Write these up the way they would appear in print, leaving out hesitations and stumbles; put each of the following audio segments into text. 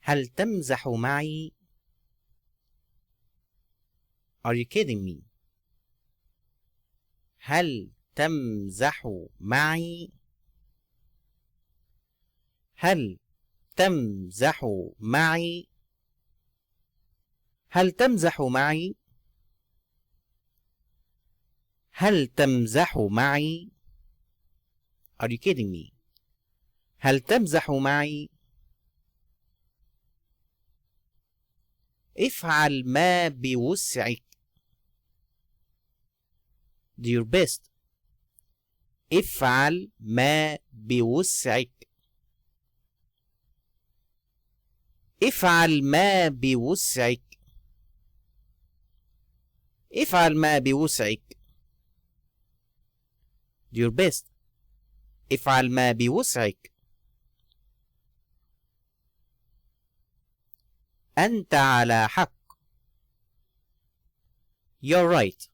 هل تمزح معي؟ Are you kidding me? هل تمزح معي؟ هل تمزح معي؟ هل تمزح معي؟ هل تمزح معي؟ Are you kidding me? هل تمزح معي؟ افعل ما بوسعك. Do your best. افعل ما بوسعك. افعل ما بوسعك. افعل ما بوسعك. Do your best. افعل ما بوسعك. أنت على حق. You're right.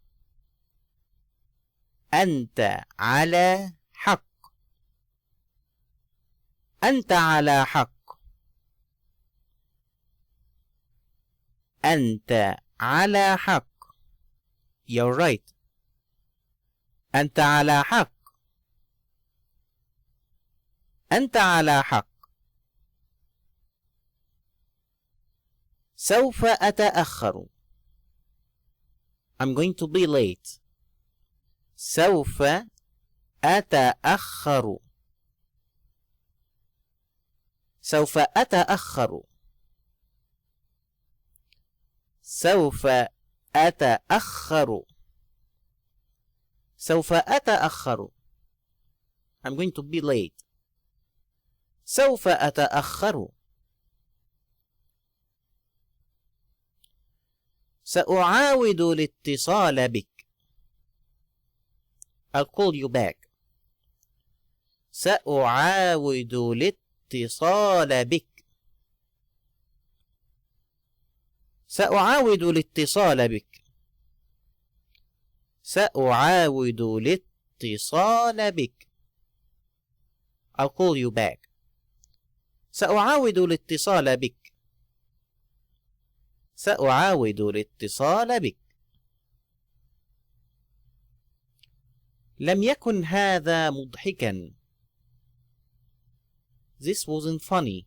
أنت على حق. أنت على حق. أنت على حق. You're right. أنت على حق. أنت على حق. سوف أتأخر. I'm going to be late. سوف أتأخر. سوف أتأخر. سوف أتأخر. سوف أتأخر. I'm going to be late. سوف أتأخر. سأعاود الاتصال بك. I'll call you back. سأعاود الاتصال بك. سأعاود الاتصال بك. سأعاود الاتصال بك. I'll call you back. سأعاود الاتصال بك. سأعاود الاتصال بك. لم يكن هذا مضحكا. This wasn't funny.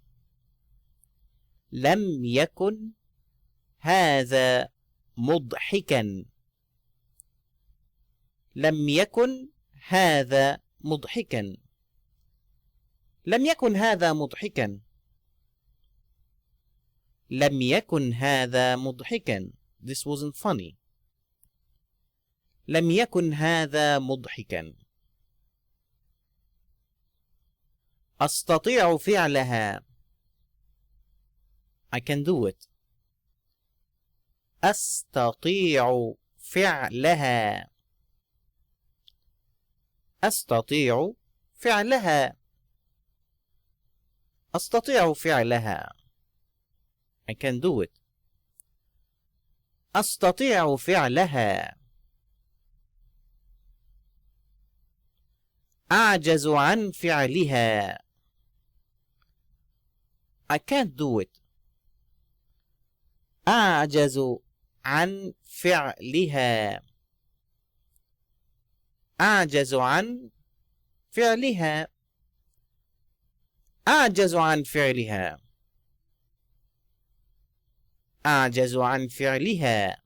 لم يكن هذا مضحكا. لم يكن هذا مضحكا. لم يكن هذا مضحكا. لم يكن هذا مضحكا. This wasn't funny. لم يكن هذا مضحكا. أستطيع فعلها. I can do it. أستطيع فعلها. أستطيع فعلها. أستطيع فعلها. I can do it. أستطيع فعلها. أعجز عن فعلها. I can't do it. أعجز عن فعلها. أعجز عن فعلها. أعجز عن فعلها. أعجز عن فعلها.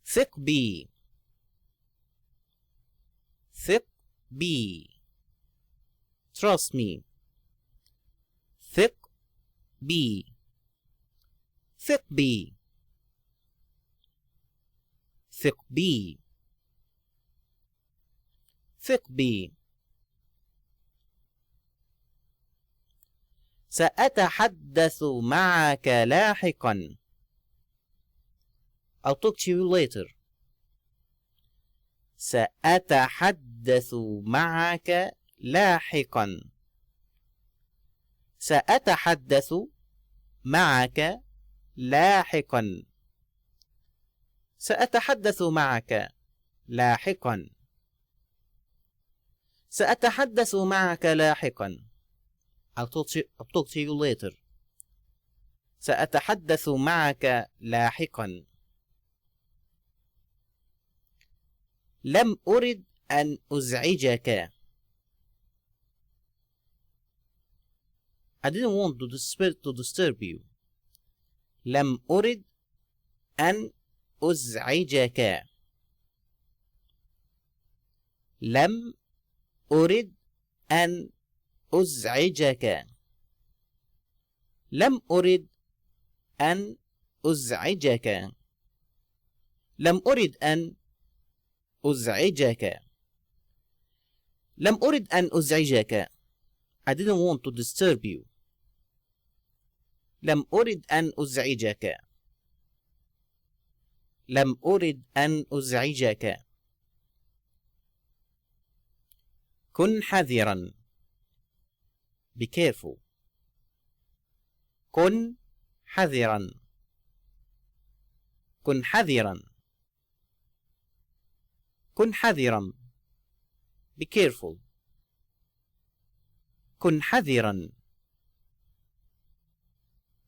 ثق بي. ثق بي. Trust me. ثق بي. ثق بي. ثق بي. ثق بي. سأتحدث معك لاحقا. I'll talk to you later. سأتحدث معك لاحقا. سأتحدث معك لاحقا. سأتحدث معك لاحقا. سأتحدث معك لاحقا. I'll talk to you later. سأتحدث معك لاحقا. لم أرد أن أزعجك. I didn't want to disturb you. لم أرد أن أزعجك. لم أرد أن أزعجك. لم أرد أن أزعجك. لم أرد أن أزعجك. لم أرد أن أزعجك. I didn't want to disturb you. لم أرد أن أزعجك. لم أرد أن أزعجك. كن حذرا. Be careful. كن حذرا. كن حذرا. كن حذرا. Be careful. كن حذرا.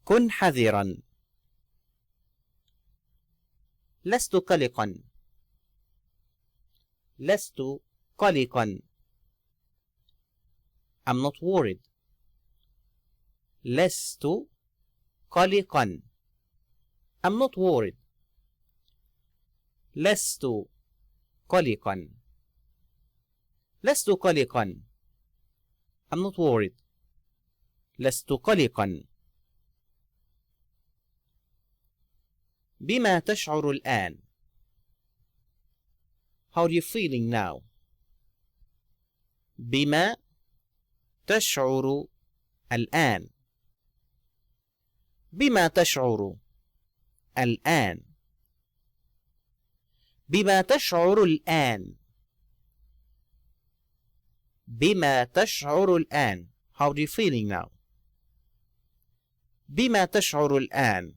كن حذرا. لست قلقا. لست قلقا. I'm not worried. لست قلقا. I'm not worried. لست قلقا. لست قلقا. I'm not worried. لست قلقا. بما تشعر الآن؟ How are you feeling now? بما تشعر الآن؟ بما تشعر الآن؟ بما تشعر الآن؟ بما تشعر الآن؟ How are you feeling now? بما تشعر الآن؟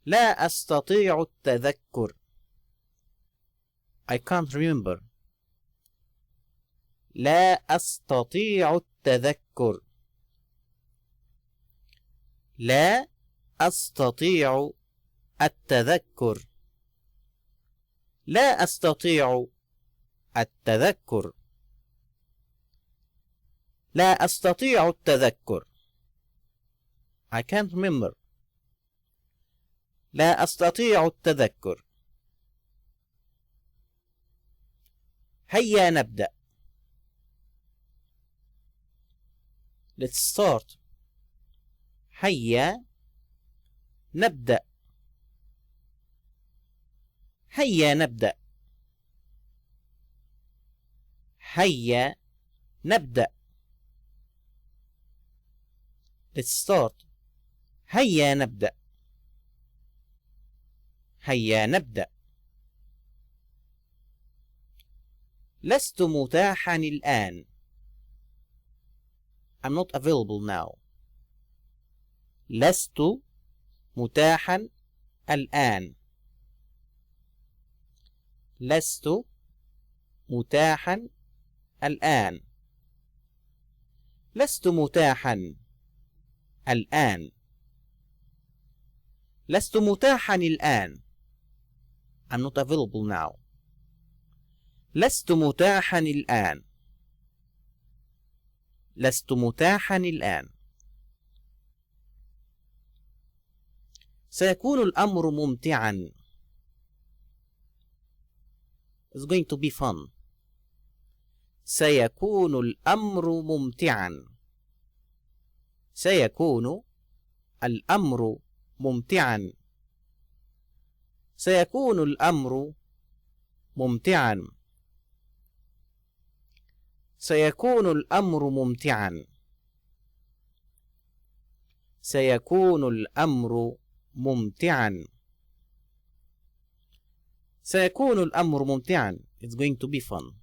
لا أستطيع التذكر. I can't remember. لا أستطيع التذكر. لا أستطيع التذكر. لا أستطيع التذكر. لا أستطيع التذكر. I can't remember. لا أستطيع التذكر. هيا نبدأ. Let's start. هيا نبدأ. هيا نبدأ. هيا نبدأ. Let's start. هيا نبدأ. هيا نبدأ. لست متاحا الآن. I'm not available now. لست متاحا الآن. لست متاحا الآن. لست متاحا الآن. لست متاحا الآن. I'm not available now. لست متاحا الآن. لست متاحا الآن. سيكون الأمر ممتعا. It's going to be fun. سيكون الأمر ممتعا. سيكون الأمر ممتعا. سيكون الأمر ممتعا. سيكون الأمر ممتعا. سيكون الأمر ممتعا. سيكون الأمر ممتعا. It's going to be fun.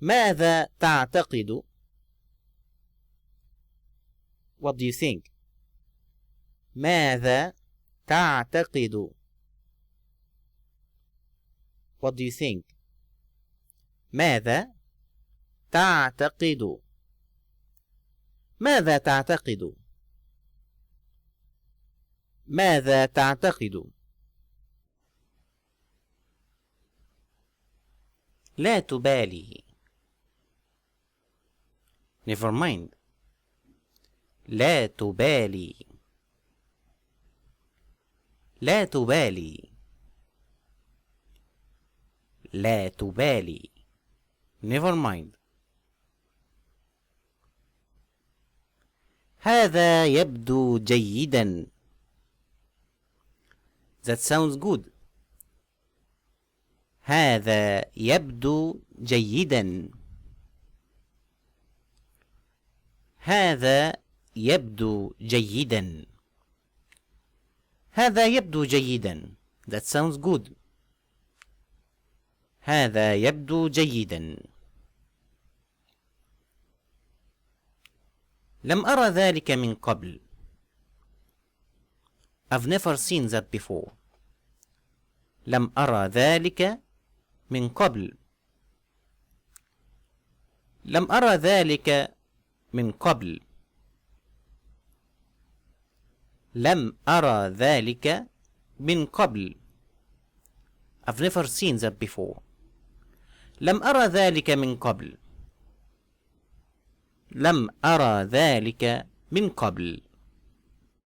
ماذا تعتقد؟ What do you think? ماذا تعتقد؟ What do you think? ماذا تعتقد؟ ماذا تعتقد؟ ماذا تعتقد؟ لا تبالي. Never mind. لا تبالي. لا تبالي. لا تبالي. Never mind. هذا يبدو جيدا. That sounds good. هذا يبدو جيدا. هذا يبدو جيدا. هذا يبدو جيدا. That sounds good. هذا يبدو جيدا. لم أرى ذلك من قبل. I've never seen that before. لم أرى ذلك من قبل. لم أرى ذلك من قبل. لم أرى ذلك من قبل. I've never seen that before. لم أرى ذلك من قبل. لم أرى ذلك من قبل.